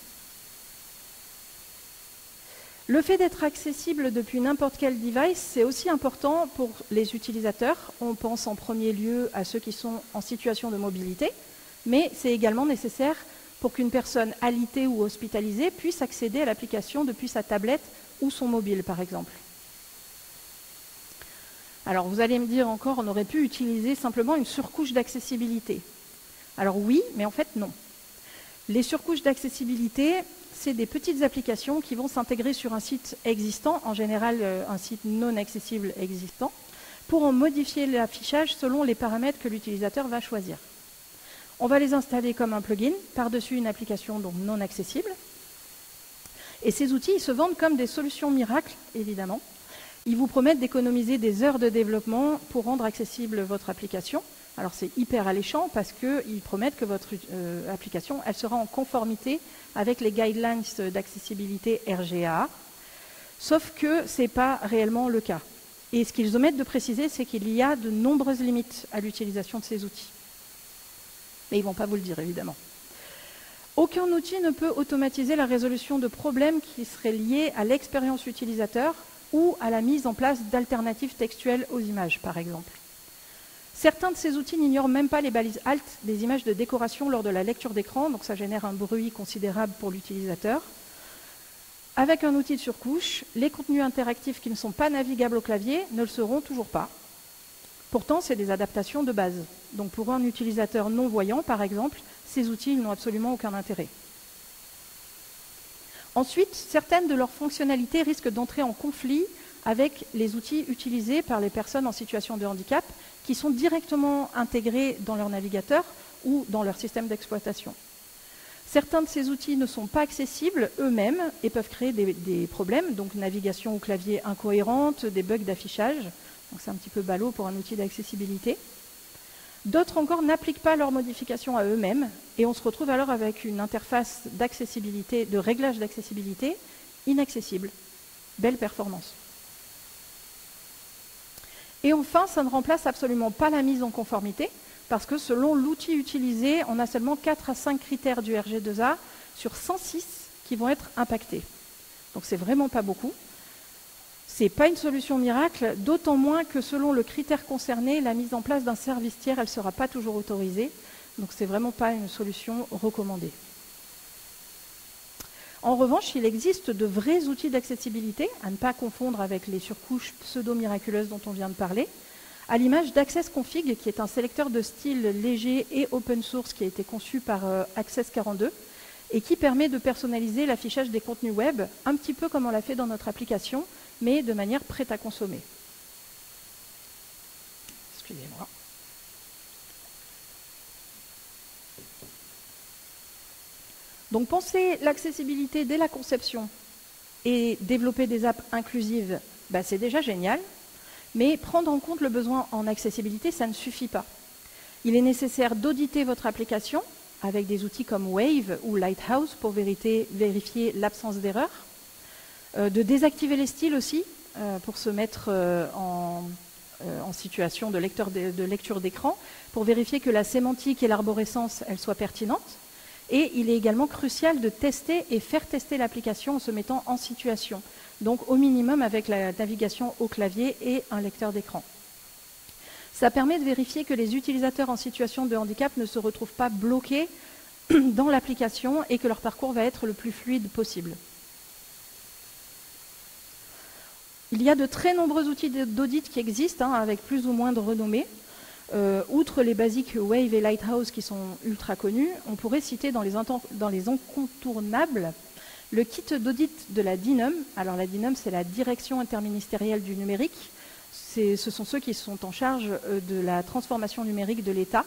S1: Le fait d'être accessible depuis n'importe quel device, c'est aussi important pour les utilisateurs. On pense en premier lieu à ceux qui sont en situation de mobilité, mais c'est également nécessaire pour qu'une personne alitée ou hospitalisée puisse accéder à l'application depuis sa tablette ou son mobile, par exemple. Alors, vous allez me dire encore, on aurait pu utiliser simplement une surcouche d'accessibilité. Alors oui, mais en fait, non. Les surcouches d'accessibilité, c'est des petites applications qui vont s'intégrer sur un site existant, en général un site non accessible existant, pour en modifier l'affichage selon les paramètres que l'utilisateur va choisir. On va les installer comme un plugin par-dessus une application donc non accessible. Et ces outils, ils se vendent comme des solutions miracles, évidemment. Ils vous promettent d'économiser des heures de développement pour rendre accessible votre application. Alors c'est hyper alléchant parce qu'ils promettent que votre application, elle sera en conformité avec les guidelines d'accessibilité RGA. Sauf que ce n'est pas réellement le cas. Et ce qu'ils omettent de préciser, c'est qu'il y a de nombreuses limites à l'utilisation de ces outils. Mais ils ne vont pas vous le dire, évidemment. Aucun outil ne peut automatiser la résolution de problèmes qui seraient liés à l'expérience utilisateur ou à la mise en place d'alternatives textuelles aux images, par exemple. Certains de ces outils n'ignorent même pas les balises alt des images de décoration lors de la lecture d'écran, donc ça génère un bruit considérable pour l'utilisateur. Avec un outil de surcouche, les contenus interactifs qui ne sont pas navigables au clavier ne le seront toujours pas. Pourtant, c'est des adaptations de base. Donc pour un utilisateur non-voyant, par exemple, ces outils n'ont absolument aucun intérêt. Ensuite, certaines de leurs fonctionnalités risquent d'entrer en conflit avec les outils utilisés par les personnes en situation de handicap qui sont directement intégrés dans leur navigateur ou dans leur système d'exploitation. Certains de ces outils ne sont pas accessibles eux-mêmes et peuvent créer des problèmes, donc navigation au clavier incohérente, des bugs d'affichage. Donc c'est un petit peu ballot pour un outil d'accessibilité. D'autres encore n'appliquent pas leurs modifications à eux-mêmes et on se retrouve alors avec une interface d'accessibilité, de réglage d'accessibilité inaccessible. Belle performance. Et enfin, ça ne remplace absolument pas la mise en conformité parce que selon l'outil utilisé, on a seulement 4 à 5 critères du RG2A sur 106 qui vont être impactés. Donc c'est vraiment pas beaucoup. Ce n'est pas une solution miracle, d'autant moins que selon le critère concerné, la mise en place d'un service tiers, elle ne sera pas toujours autorisée. Donc ce n'est vraiment pas une solution recommandée. En revanche, il existe de vrais outils d'accessibilité, à ne pas confondre avec les surcouches pseudo-miraculeuses dont on vient de parler, à l'image d'AccessConfig, qui est un sélecteur de style léger et open source qui a été conçu par Access42 et qui permet de personnaliser l'affichage des contenus web, un petit peu comme on l'a fait dans notre application, mais de manière prête à consommer. Excusez-moi. Donc penser l'accessibilité dès la conception et développer des apps inclusives, c'est déjà génial, mais prendre en compte le besoin en accessibilité, ça ne suffit pas. Il est nécessaire d'auditer votre application avec des outils comme Wave ou Lighthouse pour vérifier l'absence d'erreur, de désactiver les styles aussi pour se mettre en situation de lecture d'écran, pour vérifier que la sémantique et l'arborescence elles soient pertinentes, Et il est également crucial de tester et faire tester l'application en se mettant en situation. Donc au minimum avec la navigation au clavier et un lecteur d'écran. Ça permet de vérifier que les utilisateurs en situation de handicap ne se retrouvent pas bloqués dans l'application et que leur parcours va être le plus fluide possible. Il y a de très nombreux outils d'audit qui existent, avec plus ou moins de renommée. Outre les basiques Wave et Lighthouse qui sont ultra connus, on pourrait citer dans les incontournables le kit d'audit de la DINUM. Alors la DINUM, c'est la Direction interministérielle du numérique. Ce sont ceux qui sont en charge de la transformation numérique de l'État.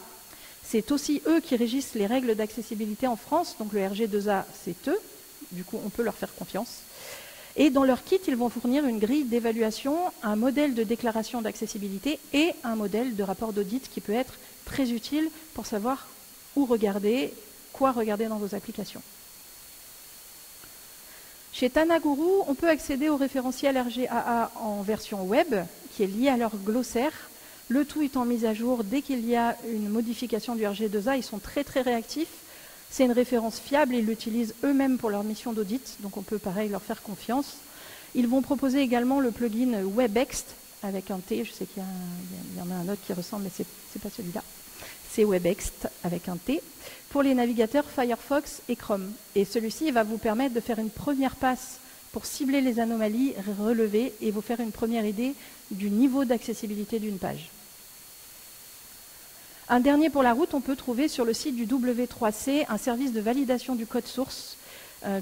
S1: C'est aussi eux qui régissent les règles d'accessibilité en France, donc le RG2A, c'est eux. Du coup, on peut leur faire confiance. Et dans leur kit, ils vont fournir une grille d'évaluation, un modèle de déclaration d'accessibilité et un modèle de rapport d'audit qui peut être très utile pour savoir où regarder, quoi regarder dans vos applications. Chez Tanaguru, on peut accéder au référentiel RGAA en version web, qui est lié à leur glossaire. Le tout étant mis à jour dès qu'il y a une modification du RG2A. Ils sont très très réactifs. C'est une référence fiable, ils l'utilisent eux-mêmes pour leur mission d'audit, donc on peut pareil leur faire confiance. Ils vont proposer également le plugin WebExt avec un T, je sais qu'il y en a un autre qui ressemble, mais c'est pas celui-là. C'est WebExt avec un T, pour les navigateurs Firefox et Chrome. Et celui-ci va vous permettre de faire une première passe pour cibler les anomalies relevées et vous faire une première idée du niveau d'accessibilité d'une page. Un dernier pour la route, on peut trouver sur le site du W3C un service de validation du code source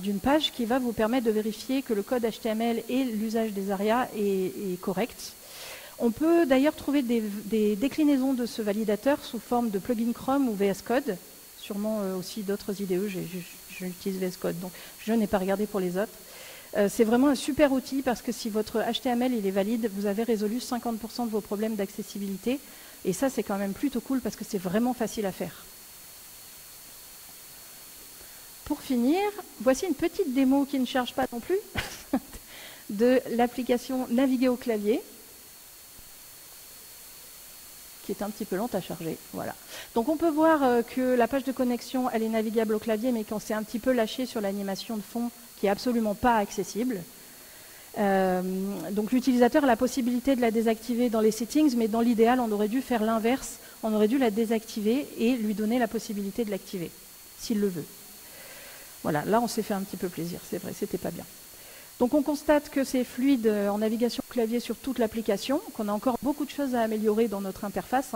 S1: d'une page qui va vous permettre de vérifier que le code HTML et l'usage des ARIA est correct. On peut d'ailleurs trouver des déclinaisons de ce validateur sous forme de plugin Chrome ou VS Code, sûrement aussi d'autres IDE, j'utilise VS Code, donc je n'ai pas regardé pour les autres. C'est vraiment un super outil parce que si votre HTML il est valide, vous avez résolu 50% de vos problèmes d'accessibilité. Et ça, c'est quand même plutôt cool parce que c'est vraiment facile à faire. Pour finir, voici une petite démo qui ne charge pas non plus de l'application Naviguer au clavier, qui est un petit peu lente à charger. Voilà. Donc on peut voir que la page de connexion, elle est navigable au clavier, mais qu'on s'est un petit peu lâché sur l'animation de fond, qui n'est absolument pas accessible. Donc l'utilisateur a la possibilité de la désactiver dans les settings, mais dans l'idéal, on aurait dû faire l'inverse. On aurait dû la désactiver et lui donner la possibilité de l'activer, s'il le veut. Voilà, là on s'est fait un petit peu plaisir, c'est vrai, c'était pas bien. Donc on constate que c'est fluide en navigation clavier sur toute l'application, qu'on a encore beaucoup de choses à améliorer dans notre interface,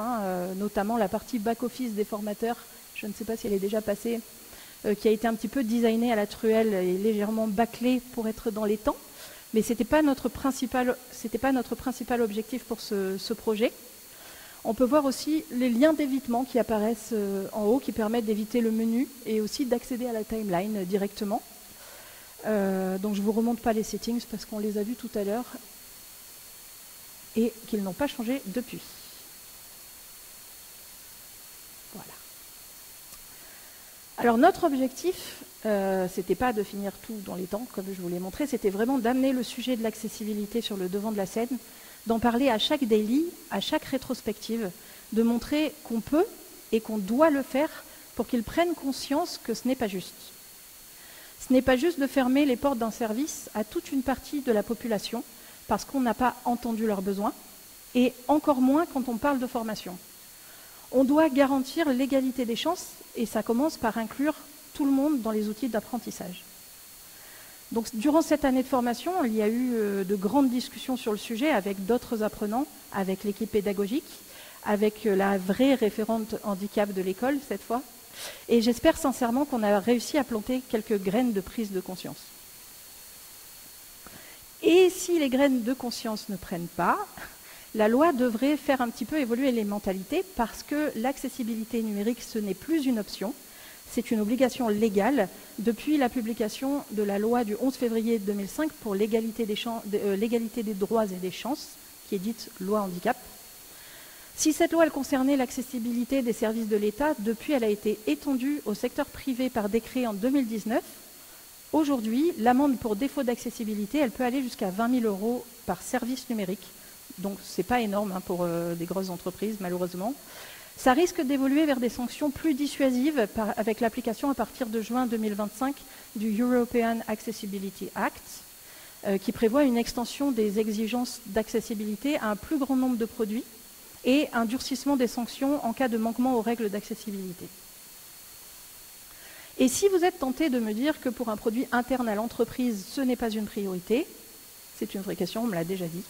S1: notamment la partie back-office des formateurs, je ne sais pas si elle est déjà passée, qui a été un petit peu designée à la truelle et légèrement bâclée pour être dans les temps. Mais ce n'était pas notre principal objectif pour ce projet. On peut voir aussi les liens d'évitement qui apparaissent en haut, qui permettent d'éviter le menu et aussi d'accéder à la timeline directement. Donc je ne vous remonte pas les settings parce qu'on les a vus tout à l'heure et qu'ils n'ont pas changé depuis. Voilà. Alors notre objectif, c'était pas de finir tout dans les temps, comme je vous l'ai montré, c'était vraiment d'amener le sujet de l'accessibilité sur le devant de la scène, d'en parler à chaque daily, à chaque rétrospective, de montrer qu'on peut et qu'on doit le faire pour qu'ils prennent conscience que ce n'est pas juste. Ce n'est pas juste de fermer les portes d'un service à toute une partie de la population parce qu'on n'a pas entendu leurs besoins, et encore moins quand on parle de formation. On doit garantir l'égalité des chances, et ça commence par inclure tout le monde dans les outils d'apprentissage. Donc, durant cette année de formation, il y a eu de grandes discussions sur le sujet avec d'autres apprenants, avec l'équipe pédagogique, avec la vraie référente handicap de l'école cette fois. Et j'espère sincèrement qu'on a réussi à planter quelques graines de prise de conscience. Et si les graines de conscience ne prennent pas, la loi devrait faire un petit peu évoluer les mentalités parce que l'accessibilité numérique, ce n'est plus une option. C'est une obligation légale depuis la publication de la loi du 11 février 2005 pour l'égalité des droits et des chances, qui est dite loi handicap. Si cette loi elle concernait l'accessibilité des services de l'État, depuis elle a été étendue au secteur privé par décret en 2019. Aujourd'hui, l'amende pour défaut d'accessibilité, elle peut aller jusqu'à 20 000 € par service numérique. Donc ce n'est pas énorme pour des grosses entreprises, malheureusement. Ça risque d'évoluer vers des sanctions plus dissuasives avec l'application à partir de juin 2025 du European Accessibility Act, qui prévoit une extension des exigences d'accessibilité à un plus grand nombre de produits et un durcissement des sanctions en cas de manquement aux règles d'accessibilité. Et si vous êtes tenté de me dire que pour un produit interne à l'entreprise, ce n'est pas une priorité, c'est une vraie question, on me l'a déjà dit,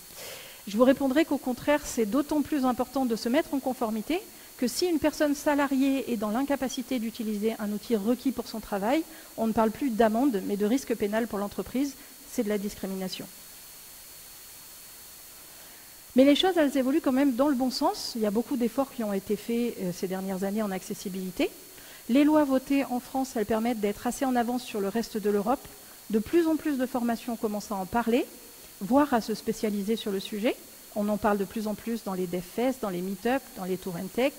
S1: je vous répondrai qu'au contraire, c'est d'autant plus important de se mettre en conformité que si une personne salariée est dans l'incapacité d'utiliser un outil requis pour son travail, on ne parle plus d'amende, mais de risque pénal pour l'entreprise, c'est de la discrimination. Mais les choses, elles évoluent quand même dans le bon sens. Il y a beaucoup d'efforts qui ont été faits ces dernières années en accessibilité. Les lois votées en France, elles permettent d'être assez en avance sur le reste de l'Europe. De plus en plus de formations commencent à en parler, voire à se spécialiser sur le sujet. On en parle de plus en plus dans les DevFest, dans les Meetup, dans les Tour & Tech.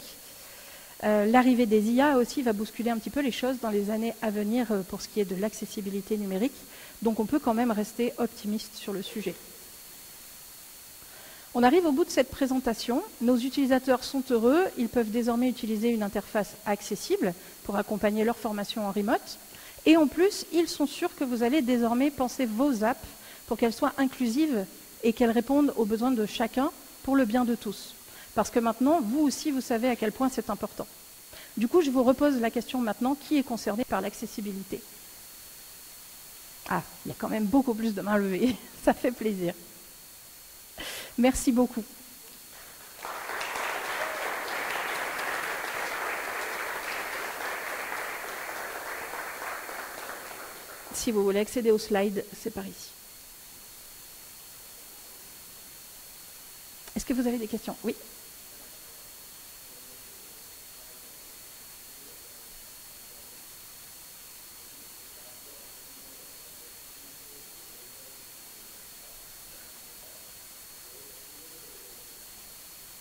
S1: L'arrivée des IA aussi va bousculer un petit peu les choses dans les années à venir pour ce qui est de l'accessibilité numérique. Donc on peut quand même rester optimiste sur le sujet. On arrive au bout de cette présentation. Nos utilisateurs sont heureux. Ils peuvent désormais utiliser une interface accessible pour accompagner leur formation en remote. Et en plus, ils sont sûrs que vous allez désormais penser vos apps pour qu'elles soient inclusives et qu'elles répondent aux besoins de chacun pour le bien de tous. Parce que maintenant, vous aussi, vous savez à quel point c'est important. Du coup, je vous repose la question maintenant, qui est concerné par l'accessibilité? Ah, il y a quand même beaucoup plus de mains levées. Ça fait plaisir. Merci beaucoup. Si vous voulez accéder aux slides, c'est par ici. Est-ce que vous avez des questions? Oui.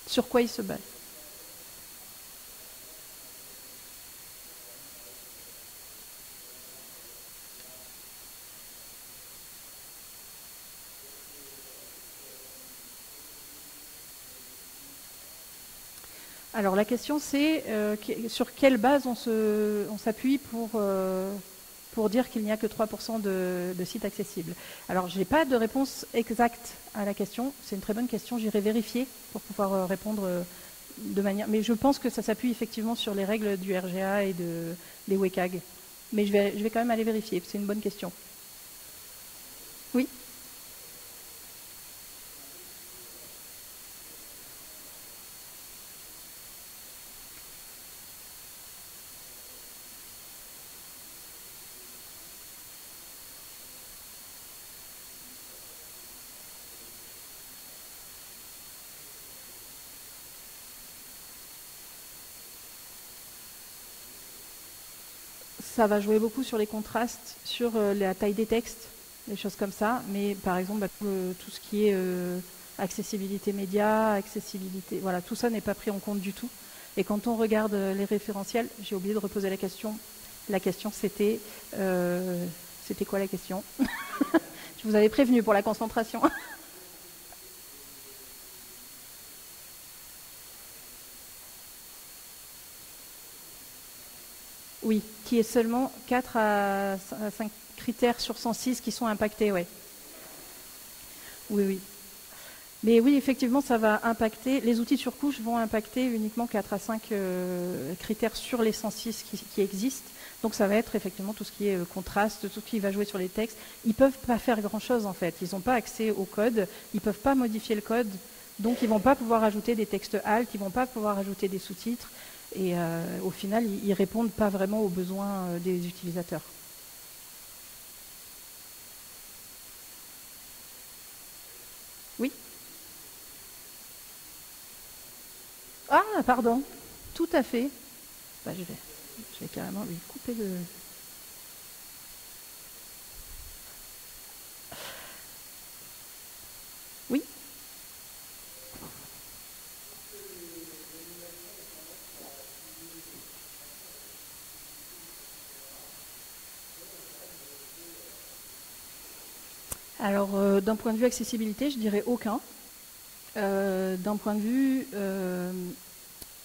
S1: Sur quoi il se base? Alors la question c'est sur quelle base on s'appuie pour dire qu'il n'y a que 3% de sites accessibles. Alors je n'ai pas de réponse exacte à la question, c'est une très bonne question, j'irai vérifier pour pouvoir répondre de manière... Mais je pense que ça s'appuie effectivement sur les règles du RGA et des WCAG. Mais je vais quand même aller vérifier, c'est une bonne question. Oui ? Ça va jouer beaucoup sur les contrastes, sur la taille des textes, des choses comme ça. Mais par exemple, tout ce qui est accessibilité média, accessibilité, voilà, tout ça n'est pas pris en compte du tout. Et quand on regarde les référentiels, j'ai oublié de reposer la question. La question, c'était quoi la question? Je vous avais prévenu pour la concentration. Oui, qui est seulement 4 à 5 critères sur 106 qui sont impactés, ouais. Oui, oui. Mais oui, effectivement, ça va impacter, les outils sur couche vont impacter uniquement 4 à 5 critères sur les 106 qui existent. Donc ça va être effectivement tout ce qui est contraste, tout ce qui va jouer sur les textes. Ils ne peuvent pas faire grand-chose en fait, ils n'ont pas accès au code, ils ne peuvent pas modifier le code, donc ils ne vont pas pouvoir ajouter des textes alt, ils ne vont pas pouvoir ajouter des sous-titres. Et au final, ils ne répondent pas vraiment aux besoins des utilisateurs. Oui? Ah, pardon. Tout à fait. Bah, je vais carrément lui couper le... Oui? Alors, d'un point de vue accessibilité, je dirais aucun. D'un point de vue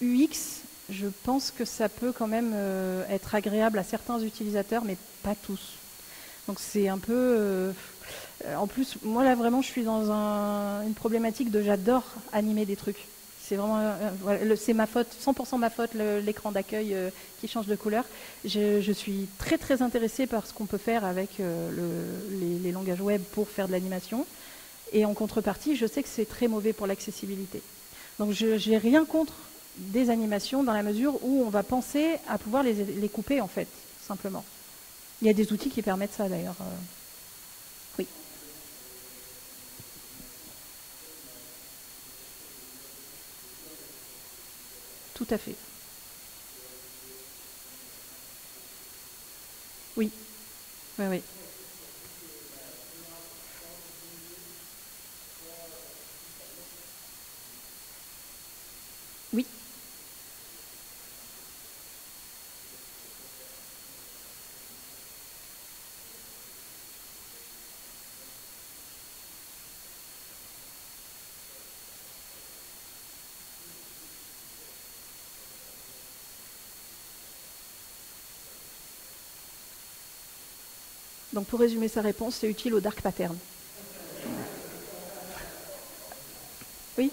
S1: UX, je pense que ça peut quand même être agréable à certains utilisateurs, mais pas tous. Donc c'est un peu... en plus, moi là vraiment, je suis dans une problématique de j'adore animer des trucs. C'est vraiment, voilà, c'est ma faute, 100% ma faute, l'écran d'accueil qui change de couleur. Je suis très très intéressée par ce qu'on peut faire avec les langages web pour faire de l'animation. Et en contrepartie, je sais que c'est très mauvais pour l'accessibilité. Donc je n'ai rien contre des animations dans la mesure où on va penser à pouvoir les couper en fait, simplement. Il y a des outils qui permettent ça d'ailleurs. Oui. Tout à fait. Oui. Oui, oui. Oui. Donc pour résumer sa réponse, c'est utile au dark pattern. Oui.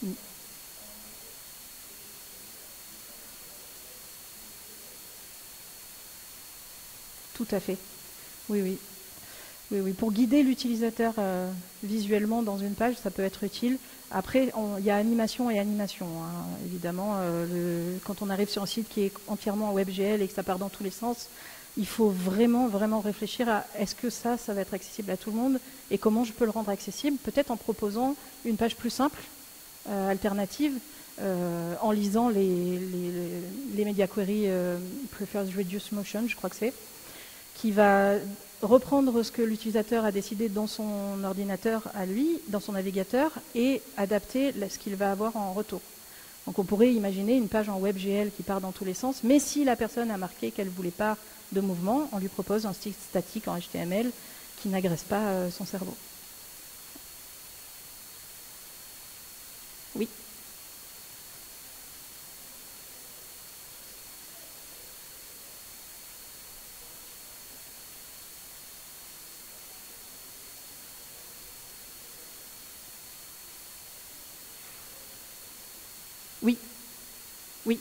S1: Mm. Tout à fait. Oui, oui. Oui, oui. Pour guider l'utilisateur visuellement dans une page, ça peut être utile. Après, il y a animation et animation, hein. Évidemment, quand on arrive sur un site qui est entièrement en WebGL et que ça part dans tous les sens, il faut vraiment, vraiment réfléchir à est-ce que ça va être accessible à tout le monde et comment je peux le rendre accessible, peut-être en proposant une page plus simple, alternative, en lisant les media query Prefers Reduced Motion, je crois que c'est, qui va reprendre ce que l'utilisateur a décidé dans son ordinateur à lui, dans son navigateur, et adapter ce qu'il va avoir en retour. Donc on pourrait imaginer une page en WebGL qui part dans tous les sens, mais si la personne a marqué qu'elle ne voulait pas de mouvement, on lui propose un style statique en HTML qui n'agresse pas son cerveau. Oui. Oui. Oui.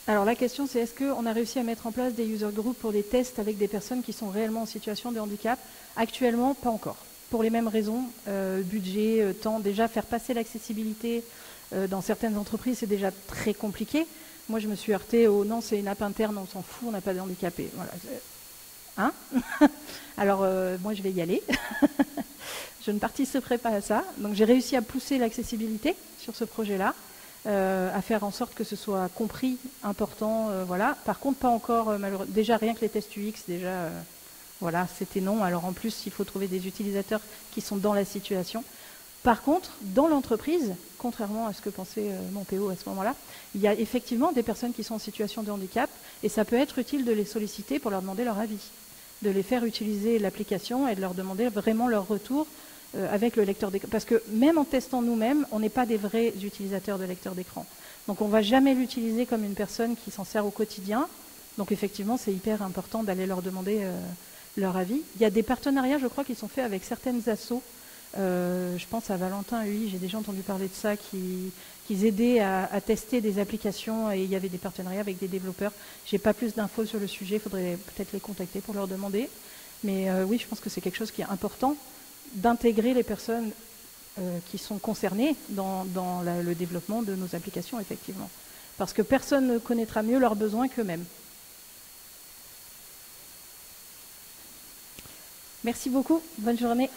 S1: Alors la question c'est est-ce qu'on a réussi à mettre en place des user groups pour des tests avec des personnes qui sont réellement en situation de handicap? Actuellement, pas encore. Pour les mêmes raisons, budget, temps, déjà faire passer l'accessibilité dans certaines entreprises, c'est déjà très compliqué. Moi, je me suis heurtée au non, c'est une app interne, on s'en fout, on n'a pas de handicapés. Voilà. Hein? Alors, moi, je vais y aller. Je ne participerai pas à ça. Donc, j'ai réussi à pousser l'accessibilité sur ce projet-là. À faire en sorte que ce soit compris, important, voilà. Par contre, pas encore, malheureusement. Déjà, rien que les tests UX, déjà, voilà, c'était non. Alors en plus, il faut trouver des utilisateurs qui sont dans la situation. Par contre, dans l'entreprise, contrairement à ce que pensait mon PO à ce moment-là, il y a effectivement des personnes qui sont en situation de handicap et ça peut être utile de les solliciter pour leur demander leur avis, de les faire utiliser l'application et de leur demander vraiment leur retour avec le lecteur d'écran. Parce que même en testant nous-mêmes, on n'est pas des vrais utilisateurs de lecteur d'écran. Donc on ne va jamais l'utiliser comme une personne qui s'en sert au quotidien. Donc effectivement, c'est hyper important d'aller leur demander leur avis. Il y a des partenariats, je crois, qui sont faits avec certaines assos. Je pense à Valentin UI, j'ai déjà entendu parler de ça, qui aidaient à tester des applications et il y avait des partenariats avec des développeurs. Je n'ai pas plus d'infos sur le sujet, il faudrait peut-être les contacter pour leur demander. Mais oui, je pense que c'est quelque chose qui est important d'intégrer les personnes qui sont concernées dans le développement de nos applications, effectivement. parce que personne ne connaîtra mieux leurs besoins qu'eux-mêmes. Merci beaucoup, bonne journée.